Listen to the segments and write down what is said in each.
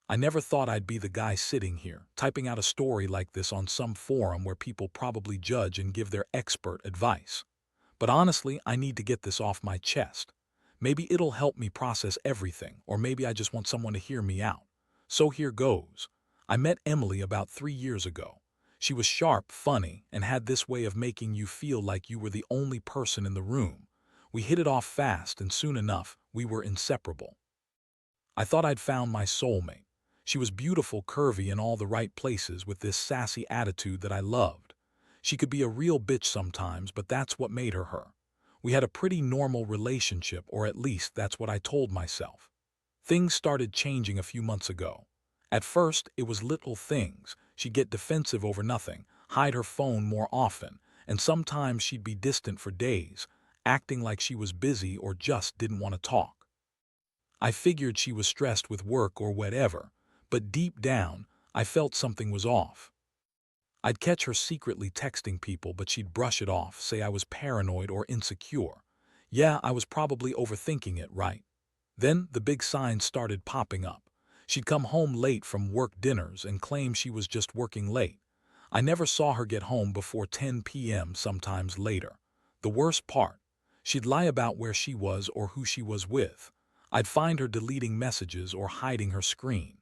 I never thought I'd be the guy sitting here, typing out a story like this on some forum where people probably judge and give their expert advice. But honestly, I need to get this off my chest. Maybe it'll help me process everything, or maybe I just want someone to hear me out. So here goes. I met Emily about 3 years ago. She was sharp, funny, and had this way of making you feel like you were the only person in the room. We hit it off fast, and soon enough, we were inseparable. I thought I'd found my soulmate. She was beautiful, curvy, in all the right places with this sassy attitude that I loved. She could be a real bitch sometimes, but that's what made her her. We had a pretty normal relationship, or at least that's what I told myself. Things started changing a few months ago. At first, it was little things. She'd get defensive over nothing, hide her phone more often, and sometimes she'd be distant for days, acting like she was busy or just didn't want to talk. I figured she was stressed with work or whatever, but deep down, I felt something was off. I'd catch her secretly texting people, but she'd brush it off, say I was paranoid or insecure. Yeah, I was probably overthinking it, right? Then the big signs started popping up. She'd come home late from work dinners and claim she was just working late. I never saw her get home before 10 p.m., sometimes later. The worst part, she'd lie about where she was or who she was with. I'd find her deleting messages or hiding her screen.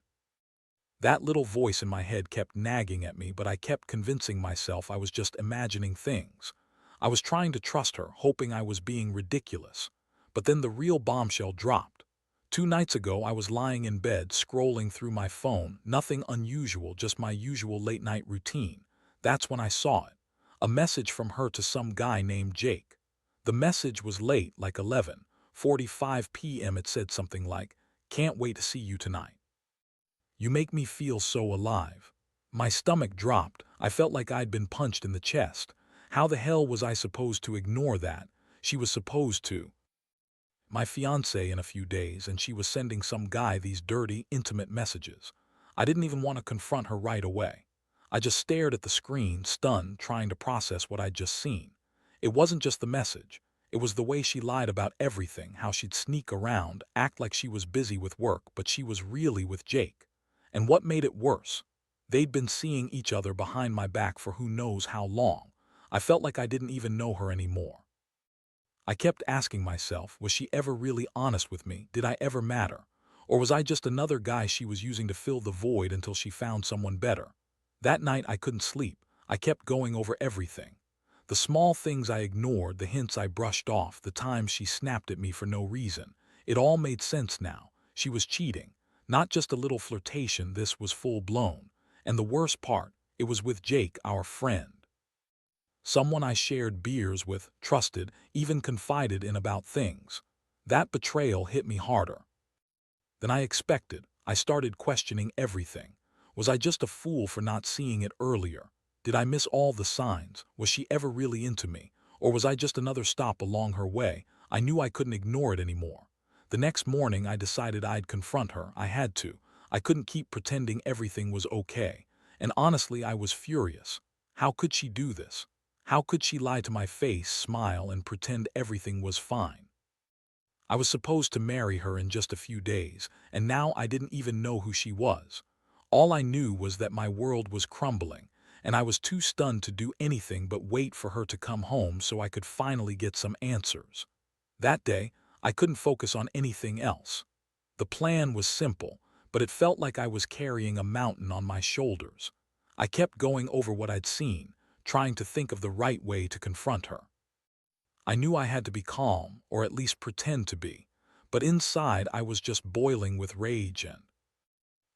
That little voice in my head kept nagging at me, but I kept convincing myself I was just imagining things. I was trying to trust her, hoping I was being ridiculous. But then the real bombshell dropped. 2 nights ago, I was lying in bed, scrolling through my phone, nothing unusual, just my usual late-night routine. That's when I saw it. A message from her to some guy named Jake. The message was late, like 11:45 p.m. It said something like, "Can't wait to see you tonight. You make me feel so alive." My stomach dropped. I felt like I'd been punched in the chest. How the hell was I supposed to ignore that? She was supposed to. My fiancé in a few days, and she was sending some guy these dirty, intimate messages. I didn't even want to confront her right away. I just stared at the screen, stunned, trying to process what I'd just seen. It wasn't just the message. It was the way she lied about everything, how she'd sneak around, act like she was busy with work, but she was really with Jake. And what made it worse? They'd been seeing each other behind my back for who knows how long. I felt like I didn't even know her anymore. I kept asking myself, was she ever really honest with me? Did I ever matter? Or was I just another guy she was using to fill the void until she found someone better? That night I couldn't sleep. I kept going over everything. The small things I ignored, the hints I brushed off, the times she snapped at me for no reason. It all made sense now. She was cheating. Not just a little flirtation, this was full blown. And the worst part, it was with Jake, our friend. Someone I shared beers with, trusted, even confided in about things. That betrayal hit me harder than I expected. I started questioning everything. Was I just a fool for not seeing it earlier? Did I miss all the signs? Was she ever really into me? Or was I just another stop along her way? I knew I couldn't ignore it anymore. The next morning I decided I'd confront her. I had to. I couldn't keep pretending everything was okay. And honestly, I was furious. How could she do this? How could she lie to my face, smile, and pretend everything was fine? I was supposed to marry her in just a few days, and now I didn't even know who she was. All I knew was that my world was crumbling, and I was too stunned to do anything but wait for her to come home so I could finally get some answers. That day, I couldn't focus on anything else. The plan was simple, but it felt like I was carrying a mountain on my shoulders. I kept going over what I'd seen, trying to think of the right way to confront her. I knew I had to be calm, or at least pretend to be, but inside I was just boiling with rage and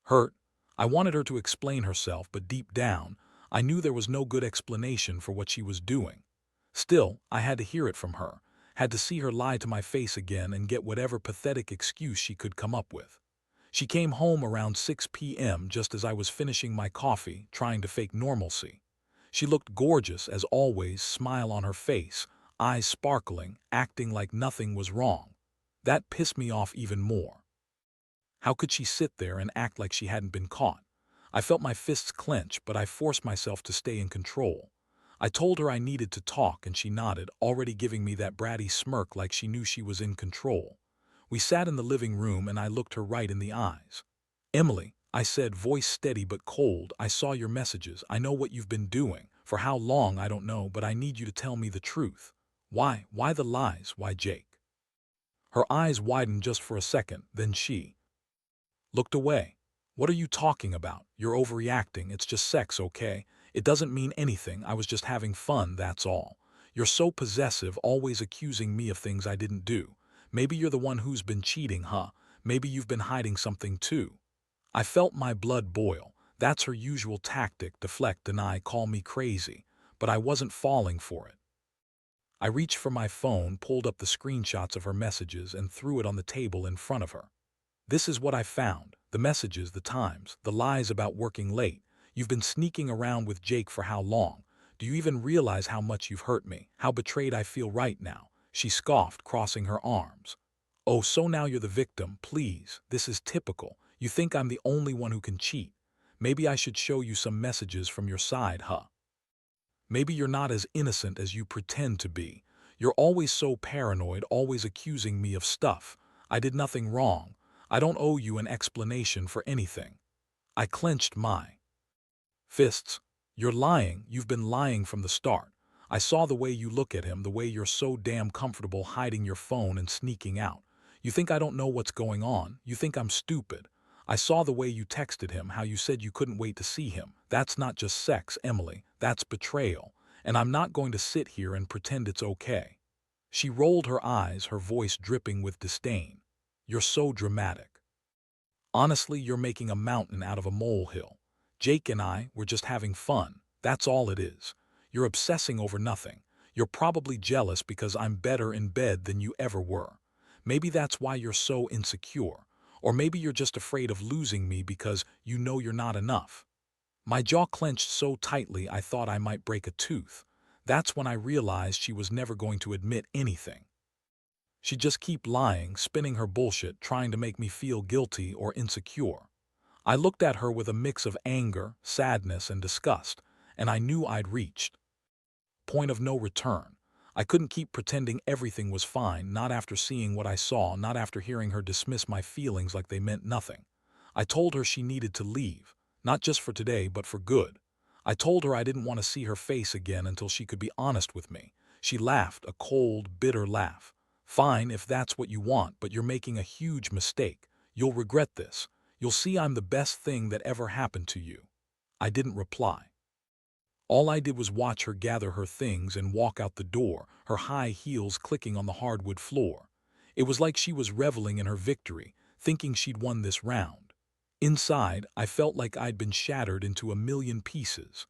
hurt. I wanted her to explain herself, but deep down, I knew there was no good explanation for what she was doing. Still, I had to hear it from her, had to see her lie to my face again and get whatever pathetic excuse she could come up with. She came home around 6 p.m. just as I was finishing my coffee, trying to fake normalcy. She looked gorgeous, as always, smile on her face, eyes sparkling, acting like nothing was wrong. That pissed me off even more. How could she sit there and act like she hadn't been caught? I felt my fists clench, but I forced myself to stay in control. I told her I needed to talk, and she nodded, already giving me that bratty smirk like she knew she was in control. We sat in the living room, and I looked her right in the eyes. "Emily," I said, voice steady but cold. I saw your messages. I know what you've been doing. For how long, I don't know, but I need you to tell me the truth. Why? Why the lies? Why Jake? Her eyes widened just for a second, then she looked away. What are you talking about? You're overreacting. It's just sex, okay? It doesn't mean anything. I was just having fun, that's all. You're so possessive, always accusing me of things I didn't do. Maybe you're the one who's been cheating, huh? Maybe you've been hiding something too. I felt my blood boil. That's her usual tactic, deflect, deny, call me crazy. But I wasn't falling for it. I reached for my phone, pulled up the screenshots of her messages, and threw it on the table in front of her. This is what I found. The messages, the times, the lies about working late. You've been sneaking around with Jake for how long? Do you even realize how much you've hurt me? How betrayed I feel right now? She scoffed, crossing her arms. Oh, so now you're the victim. Please, this is typical. You think I'm the only one who can cheat. Maybe I should show you some messages from your side, huh? Maybe you're not as innocent as you pretend to be. You're always so paranoid, always accusing me of stuff. I did nothing wrong. I don't owe you an explanation for anything. I clenched my fists. You're lying. You've been lying from the start. I saw the way you look at him, the way you're so damn comfortable hiding your phone and sneaking out. You think I don't know what's going on? You think I'm stupid? I saw the way you texted him, how you said you couldn't wait to see him. That's not just sex, Emily. That's betrayal. And I'm not going to sit here and pretend it's okay. She rolled her eyes, her voice dripping with disdain. You're so dramatic. Honestly, you're making a mountain out of a molehill. Jake and I, we're just having fun. That's all it is. You're obsessing over nothing. You're probably jealous because I'm better in bed than you ever were. Maybe that's why you're so insecure. Or maybe you're just afraid of losing me because you know you're not enough. My jaw clenched so tightly I thought I might break a tooth. That's when I realized she was never going to admit anything. She'd just keep lying, spinning her bullshit, trying to make me feel guilty or insecure. I looked at her with a mix of anger, sadness, and disgust, and I knew I'd reached point of no return. I couldn't keep pretending everything was fine, not after seeing what I saw, not after hearing her dismiss my feelings like they meant nothing. I told her she needed to leave, not just for today, but for good. I told her I didn't want to see her face again until she could be honest with me. She laughed, a cold, bitter laugh. Fine, if that's what you want, but you're making a huge mistake. You'll regret this. You'll see I'm the best thing that ever happened to you. I didn't reply. All I did was watch her gather her things and walk out the door, her high heels clicking on the hardwood floor. It was like she was reveling in her victory, thinking she'd won this round. Inside, I felt like I'd been shattered into a million pieces.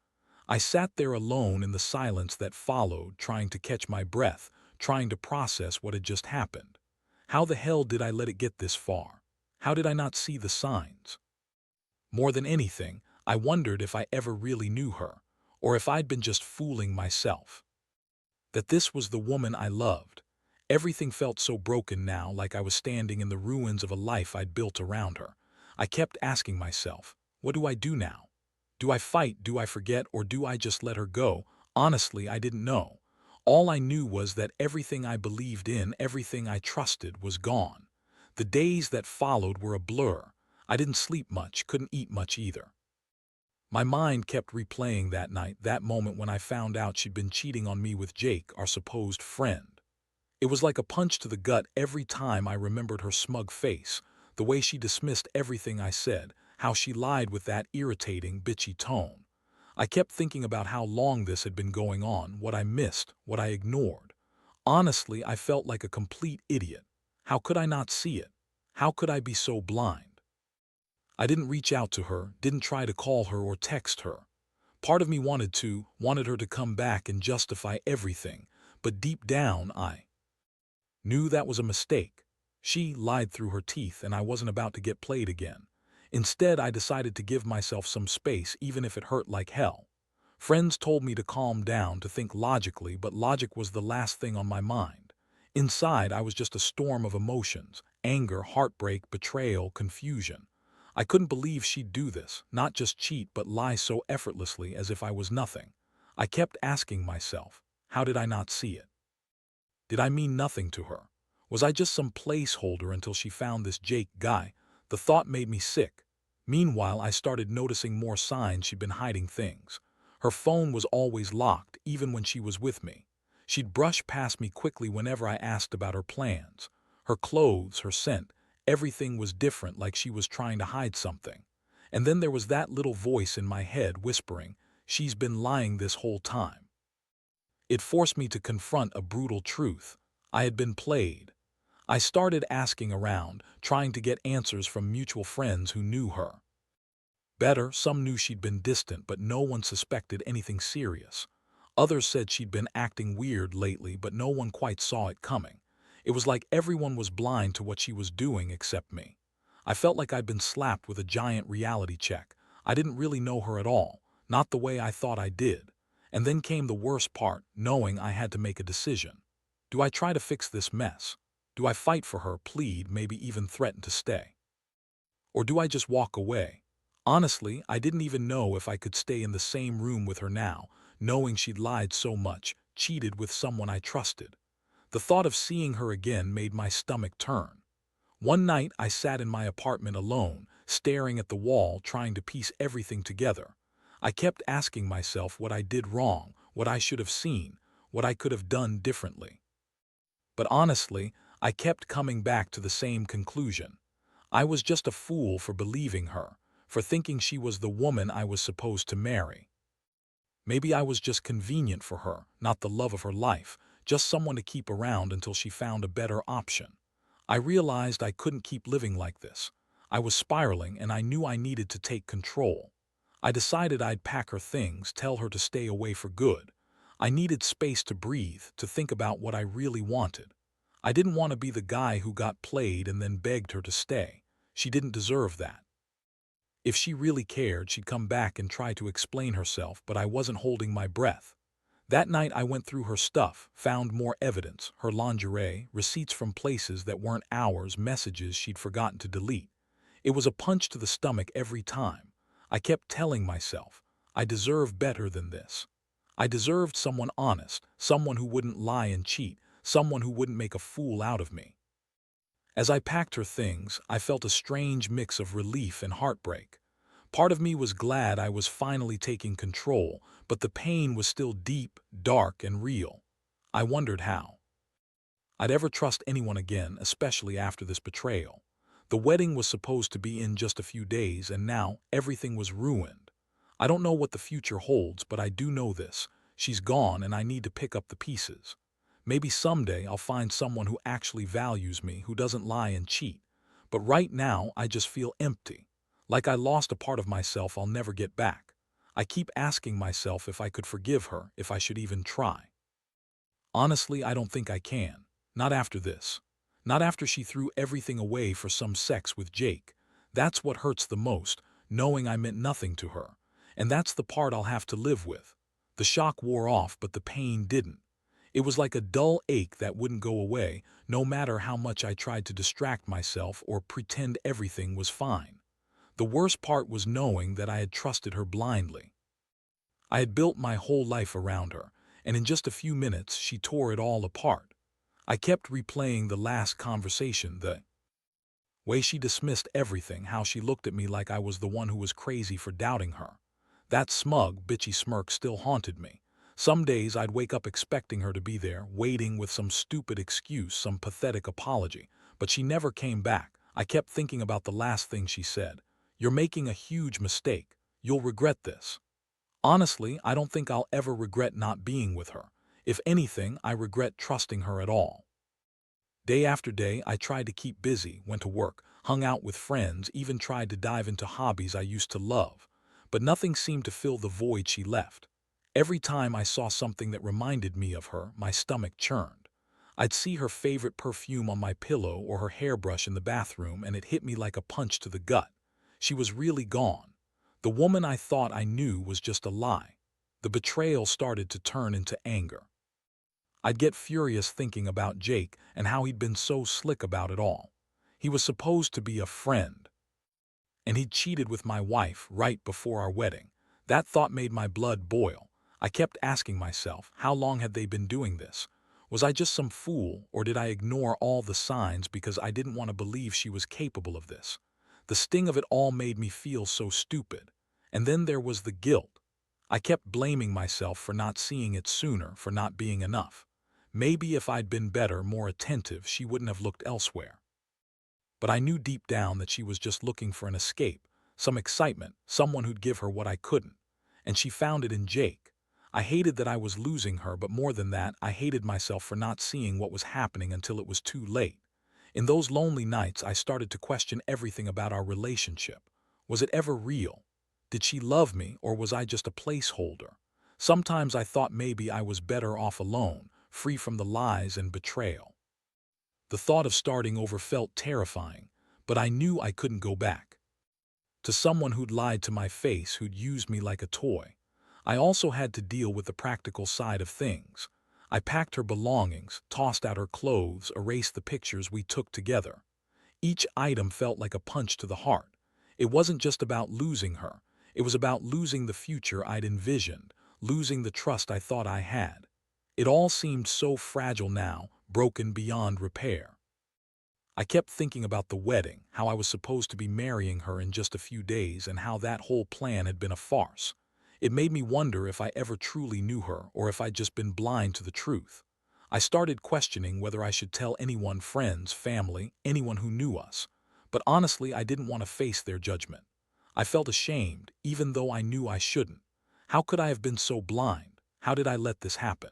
I sat there alone in the silence that followed, trying to catch my breath, trying to process what had just happened. How the hell did I let it get this far? How did I not see the signs? More than anything, I wondered if I ever really knew her, or if I'd been just fooling myself. That this was the woman I loved. Everything felt so broken now, like I was standing in the ruins of a life I'd built around her. I kept asking myself, what do I do now? Do I fight, do I forget, or do I just let her go? Honestly, I didn't know. All I knew was that everything I believed in, everything I trusted, was gone. The days that followed were a blur. I didn't sleep much, couldn't eat much either. My mind kept replaying that night, that moment when I found out she'd been cheating on me with Jake, our supposed friend. It was like a punch to the gut every time I remembered her smug face, the way she dismissed everything I said, how she lied with that irritating, bitchy tone. I kept thinking about how long this had been going on, what I missed, what I ignored. Honestly, I felt like a complete idiot. How could I not see it? How could I be so blind? I didn't reach out to her, didn't try to call her or text her. Part of me wanted her to come back and justify everything, but deep down I knew that was a mistake. She lied through her teeth and I wasn't about to get played again. Instead, I decided to give myself some space even if it hurt like hell. Friends told me to calm down, to think logically, but logic was the last thing on my mind. Inside, I was just a storm of emotions, anger, heartbreak, betrayal, confusion. I couldn't believe she'd do this, not just cheat but lie so effortlessly as if I was nothing. I kept asking myself, how did I not see it? Did I mean nothing to her? Was I just some placeholder until she found this Jake guy? The thought made me sick. Meanwhile, I started noticing more signs she'd been hiding things. Her phone was always locked, even when she was with me. She'd brush past me quickly whenever I asked about her plans. Her clothes, her scent, everything was different, like she was trying to hide something. And then there was that little voice in my head whispering, "She's been lying this whole time." It forced me to confront a brutal truth. I had been played. I started asking around, trying to get answers from mutual friends who knew her better. Some knew she'd been distant, but no one suspected anything serious. Others said she'd been acting weird lately, but no one quite saw it coming. It was like everyone was blind to what she was doing except me. I felt like I'd been slapped with a giant reality check. I didn't really know her at all, not the way I thought I did. And then came the worst part, knowing I had to make a decision. Do I try to fix this mess? Do I fight for her, plead, maybe even threaten to stay? Or do I just walk away? Honestly, I didn't even know if I could stay in the same room with her now, knowing she'd lied so much, cheated with someone I trusted. The thought of seeing her again made my stomach turn. One night I sat in my apartment alone, staring at the wall, trying to piece everything together. I kept asking myself what I did wrong, what I should have seen, what I could have done differently. But honestly, I kept coming back to the same conclusion. I was just a fool for believing her, for thinking she was the woman I was supposed to marry. Maybe I was just convenient for her, not the love of her life, just someone to keep around until she found a better option. I realized I couldn't keep living like this. I was spiraling, and I knew I needed to take control. I decided I'd pack her things, tell her to stay away for good. I needed space to breathe, to think about what I really wanted. I didn't want to be the guy who got played and then begged her to stay. She didn't deserve that. If she really cared, she'd come back and try to explain herself, but I wasn't holding my breath. That night I went through her stuff, found more evidence, her lingerie, receipts from places that weren't ours, messages she'd forgotten to delete. It was a punch to the stomach every time. I kept telling myself, I deserve better than this. I deserved someone honest, someone who wouldn't lie and cheat, someone who wouldn't make a fool out of me. As I packed her things, I felt a strange mix of relief and heartbreak. Part of me was glad I was finally taking control, but the pain was still deep, dark, and real. I wondered how I'd ever trust anyone again, especially after this betrayal. The wedding was supposed to be in just a few days, and now everything was ruined. I don't know what the future holds, but I do know this. She's gone, and I need to pick up the pieces. Maybe someday I'll find someone who actually values me, who doesn't lie and cheat. But right now, I just feel empty. Like I lost a part of myself I'll never get back. I keep asking myself if I could forgive her, if I should even try. Honestly, I don't think I can. Not after this. Not after she threw everything away for some sex with Jake. That's what hurts the most, knowing I meant nothing to her. And that's the part I'll have to live with. The shock wore off, but the pain didn't. It was like a dull ache that wouldn't go away, no matter how much I tried to distract myself or pretend everything was fine. The worst part was knowing that I had trusted her blindly. I had built my whole life around her, and in just a few minutes she tore it all apart. I kept replaying the last conversation, the way she dismissed everything, how she looked at me like I was the one who was crazy for doubting her. That smug, bitchy smirk still haunted me. Some days I'd wake up expecting her to be there, waiting with some stupid excuse, some pathetic apology, but she never came back. I kept thinking about the last thing she said. "You're making a huge mistake. You'll regret this." Honestly, I don't think I'll ever regret not being with her. If anything, I regret trusting her at all. Day after day, I tried to keep busy, went to work, hung out with friends, even tried to dive into hobbies I used to love. But nothing seemed to fill the void she left. Every time I saw something that reminded me of her, my stomach churned. I'd see her favorite perfume on my pillow or her hairbrush in the bathroom, and it hit me like a punch to the gut. She was really gone. The woman I thought I knew was just a lie. The betrayal started to turn into anger. I'd get furious thinking about Jake and how he'd been so slick about it all. He was supposed to be a friend, and he'd cheated with my wife right before our wedding. That thought made my blood boil. I kept asking myself, how long had they been doing this? Was I just some fool, or did I ignore all the signs because I didn't want to believe she was capable of this? The sting of it all made me feel so stupid. And then there was the guilt. I kept blaming myself for not seeing it sooner, for not being enough. Maybe if I'd been better, more attentive, she wouldn't have looked elsewhere. But I knew deep down that she was just looking for an escape, some excitement, someone who'd give her what I couldn't. And she found it in Jake. I hated that I was losing her, but more than that, I hated myself for not seeing what was happening until it was too late. In those lonely nights, I started to question everything about our relationship. Was it ever real? Did she love me, or was I just a placeholder? Sometimes I thought maybe I was better off alone, free from the lies and betrayal. The thought of starting over felt terrifying, but I knew I couldn't go back to someone who'd lied to my face, who'd used me like a toy. I also had to deal with the practical side of things. I packed her belongings, tossed out her clothes, erased the pictures we took together. Each item felt like a punch to the heart. It wasn't just about losing her. It was about losing the future I'd envisioned, losing the trust I thought I had. It all seemed so fragile now, broken beyond repair. I kept thinking about the wedding, how I was supposed to be marrying her in just a few days, and how that whole plan had been a farce. It made me wonder if I ever truly knew her, or if I'd just been blind to the truth. I started questioning whether I should tell anyone, friends, family, anyone who knew us. But honestly, I didn't want to face their judgment. I felt ashamed, even though I knew I shouldn't. How could I have been so blind? How did I let this happen?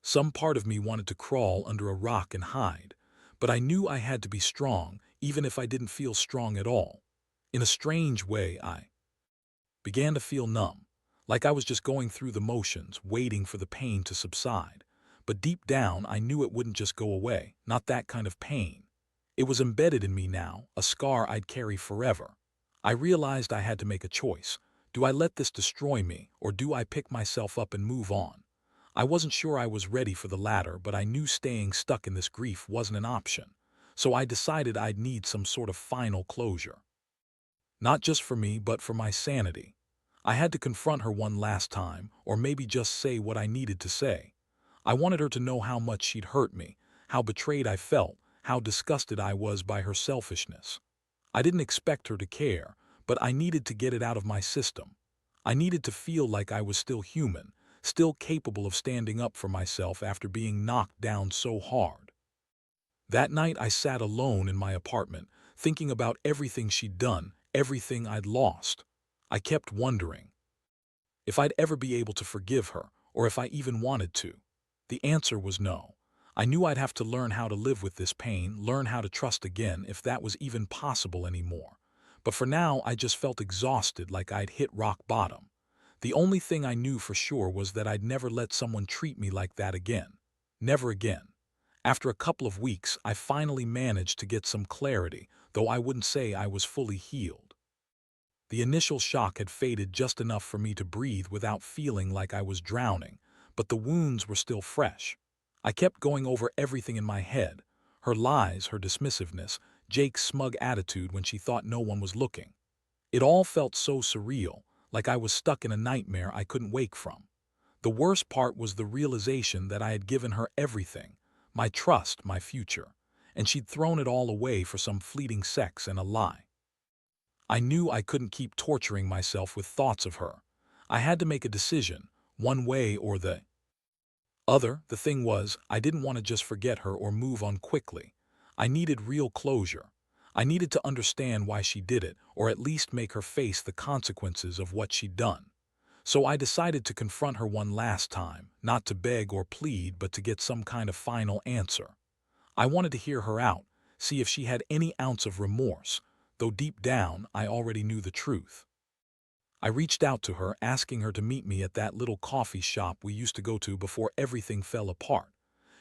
Some part of me wanted to crawl under a rock and hide, but I knew I had to be strong, even if I didn't feel strong at all. In a strange way, I began to feel numb, like I was just going through the motions, waiting for the pain to subside. But deep down, I knew it wouldn't just go away, not that kind of pain. It was embedded in me now, a scar I'd carry forever. I realized I had to make a choice. Do I let this destroy me, or do I pick myself up and move on? I wasn't sure I was ready for the latter, but I knew staying stuck in this grief wasn't an option. So I decided I'd need some sort of final closure. Not just for me, but for my sanity. I had to confront her one last time, or maybe just say what I needed to say. I wanted her to know how much she'd hurt me, how betrayed I felt, how disgusted I was by her selfishness. I didn't expect her to care, but I needed to get it out of my system. I needed to feel like I was still human, still capable of standing up for myself after being knocked down so hard. That night I sat alone in my apartment, thinking about everything she'd done, everything I'd lost. I kept wondering if I'd ever be able to forgive her, or if I even wanted to. The answer was no. I knew I'd have to learn how to live with this pain, learn how to trust again, if that was even possible anymore. But for now, I just felt exhausted, like I'd hit rock bottom. The only thing I knew for sure was that I'd never let someone treat me like that again. Never again. After a couple of weeks, I finally managed to get some clarity, though I wouldn't say I was fully healed. The initial shock had faded just enough for me to breathe without feeling like I was drowning, but the wounds were still fresh. I kept going over everything in my head: her lies, her dismissiveness, Jake's smug attitude when she thought no one was looking. It all felt so surreal, like I was stuck in a nightmare I couldn't wake from. The worst part was the realization that I had given her everything, my trust, my future, and she'd thrown it all away for some fleeting sex and a lie. I knew I couldn't keep torturing myself with thoughts of her. I had to make a decision, one way or the other. The thing was, I didn't want to just forget her or move on quickly. I needed real closure. I needed to understand why she did it, or at least make her face the consequences of what she'd done. So I decided to confront her one last time, not to beg or plead, but to get some kind of final answer. I wanted to hear her out, see if she had any ounce of remorse, though deep down I already knew the truth. I reached out to her, asking her to meet me at that little coffee shop we used to go to before everything fell apart.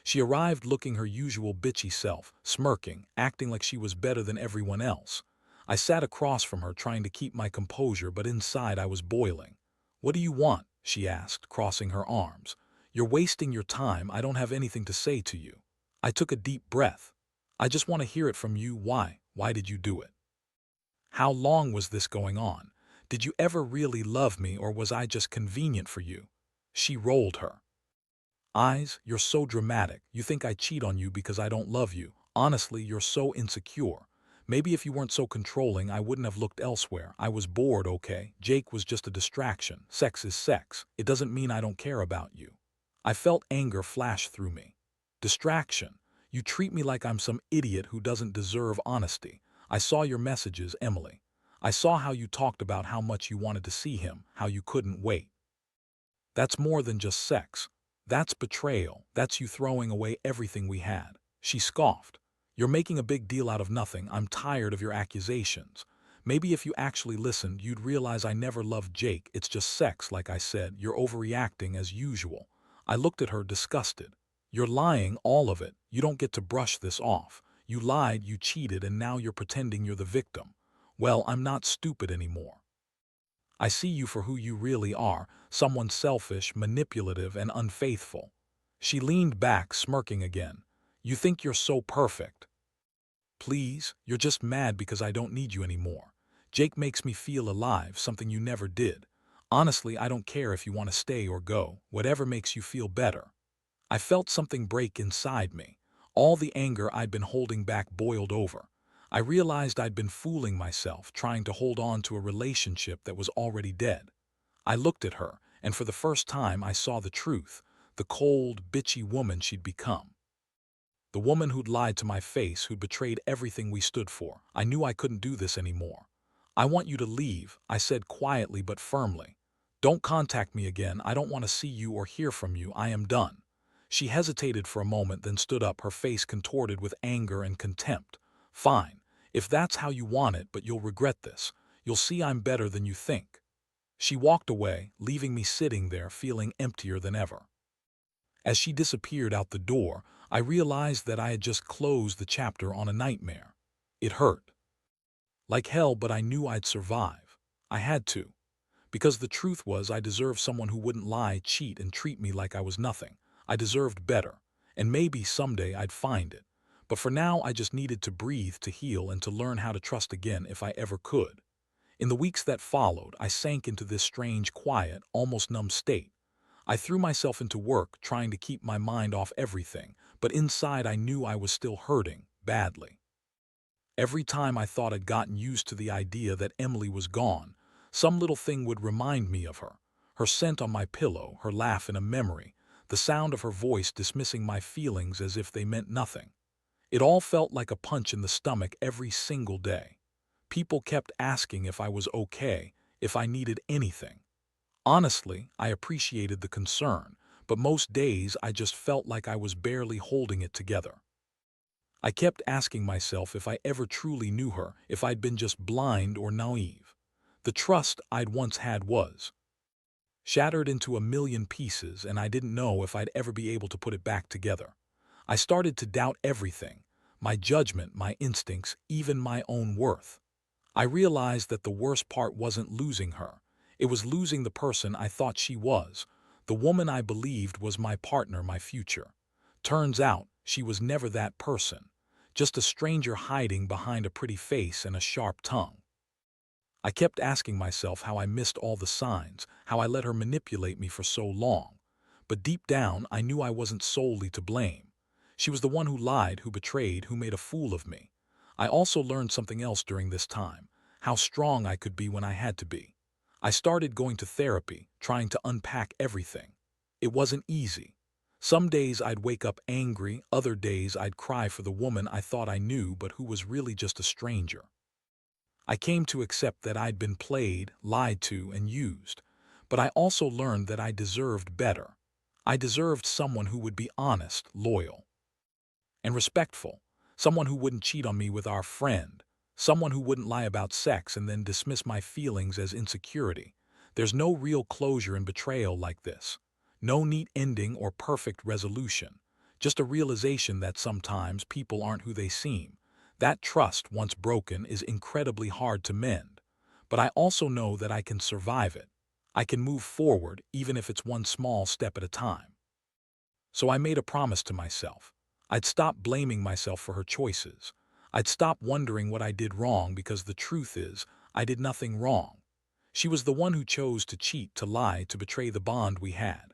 She arrived looking her usual bitchy self, smirking, acting like she was better than everyone else. I sat across from her, trying to keep my composure, but inside I was boiling. "What do you want?" she asked, crossing her arms. "You're wasting your time. I don't have anything to say to you." I took a deep breath. "I just want to hear it from you. Why? Why did you do it? How long was this going on? Did you ever really love me, or was I just convenient for you?" She rolled her eyes. "You're so dramatic. You think I cheat on you because I don't love you. Honestly, you're so insecure. Maybe if you weren't so controlling, I wouldn't have looked elsewhere. I was bored, okay? Jake was just a distraction. Sex is sex. It doesn't mean I don't care about you. I felt anger flash through me. Distraction. You treat me like I'm some idiot who doesn't deserve honesty. I saw your messages, Emily. I saw how you talked about how much you wanted to see him, how you couldn't wait. That's more than just sex. That's betrayal. That's you throwing away everything we had. She scoffed. You're making a big deal out of nothing. I'm tired of your accusations. Maybe if you actually listened, you'd realize I never loved Jake. It's just sex, like I said. You're overreacting as usual. I looked at her, disgusted. You're lying, all of it. You don't get to brush this off. You lied, you cheated, and now you're pretending you're the victim. Well, I'm not stupid anymore. I see you for who you really are, someone selfish, manipulative, and unfaithful. She leaned back, smirking again. You think you're so perfect. Please, you're just mad because I don't need you anymore. Jake makes me feel alive, something you never did. Honestly, I don't care if you want to stay or go, whatever makes you feel better. I felt something break inside me. All the anger I'd been holding back boiled over. I realized I'd been fooling myself, trying to hold on to a relationship that was already dead. I looked at her, and for the first time I saw the truth, the cold, bitchy woman she'd become. The woman who'd lied to my face, who'd betrayed everything we stood for. I knew I couldn't do this anymore. I want you to leave, I said quietly but firmly. Don't contact me again. I don't want to see you or hear from you. I am done. She hesitated for a moment, then stood up, her face contorted with anger and contempt. Fine, if that's how you want it, but you'll regret this. You'll see I'm better than you think. She walked away, leaving me sitting there, feeling emptier than ever. As she disappeared out the door, I realized that I had just closed the chapter on a nightmare. It hurt. Like hell, but I knew I'd survive. I had to. Because the truth was, I deserved someone who wouldn't lie, cheat, and treat me like I was nothing. I deserved better. And maybe someday I'd find it. But for now, I just needed to breathe, to heal, and to learn how to trust again if I ever could. In the weeks that followed, I sank into this strange, quiet, almost numb state. I threw myself into work, trying to keep my mind off everything, but inside I knew I was still hurting, badly. Every time I thought I'd gotten used to the idea that Emily was gone, some little thing would remind me of her. Her scent on my pillow, her laugh in a memory, the sound of her voice dismissing my feelings as if they meant nothing. It all felt like a punch in the stomach every single day. People kept asking if I was okay, if I needed anything. Honestly, I appreciated the concern, but most days I just felt like I was barely holding it together. I kept asking myself if I ever truly knew her, if I'd been just blind or naive. The trust I'd once had was shattered into a million pieces, and I didn't know if I'd ever be able to put it back together. I started to doubt everything, my judgment, my instincts, even my own worth. I realized that the worst part wasn't losing her. It was losing the person I thought she was, the woman I believed was my partner, my future. Turns out, she was never that person, just a stranger hiding behind a pretty face and a sharp tongue. I kept asking myself how I missed all the signs, how I let her manipulate me for so long. But deep down, I knew I wasn't solely to blame. She was the one who lied, who betrayed, who made a fool of me. I also learned something else during this time, how strong I could be when I had to be. I started going to therapy, trying to unpack everything. It wasn't easy. Some days I'd wake up angry, other days I'd cry for the woman I thought I knew but who was really just a stranger. I came to accept that I'd been played, lied to, and used. But I also learned that I deserved better. I deserved someone who would be honest, loyal, and respectful. Someone who wouldn't cheat on me with our friend. Someone who wouldn't lie about sex and then dismiss my feelings as insecurity. There's no real closure in betrayal like this. No neat ending or perfect resolution. Just a realization that sometimes people aren't who they seem. That trust, once broken, is incredibly hard to mend. But I also know that I can survive it. I can move forward, even if it's one small step at a time. So I made a promise to myself. I'd stop blaming myself for her choices. I'd stop wondering what I did wrong, because the truth is, I did nothing wrong. She was the one who chose to cheat, to lie, to betray the bond we had.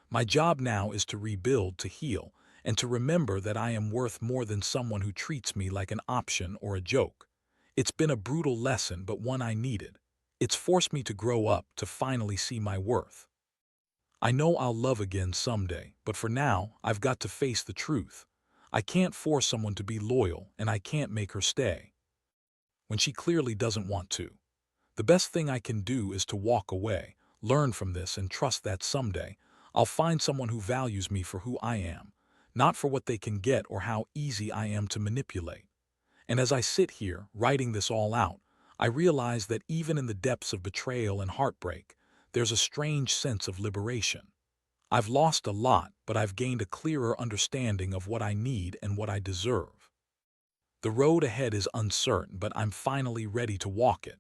My job now is to rebuild, to heal, and to remember that I am worth more than someone who treats me like an option or a joke. It's been a brutal lesson, but one I needed. It's forced me to grow up, to finally see my worth. I know I'll love again someday, but for now, I've got to face the truth. I can't force someone to be loyal, and I can't make her stay when she clearly doesn't want to. The best thing I can do is to walk away, learn from this, and trust that someday I'll find someone who values me for who I am, not for what they can get or how easy I am to manipulate. And as I sit here, writing this all out, I realize that even in the depths of betrayal and heartbreak, there's a strange sense of liberation. I've lost a lot, but I've gained a clearer understanding of what I need and what I deserve. The road ahead is uncertain, but I'm finally ready to walk it.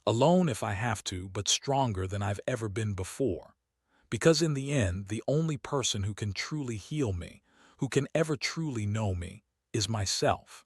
Alone if I have to, but stronger than I've ever been before. Because in the end, the only person who can truly heal me, who can ever truly know me, is myself.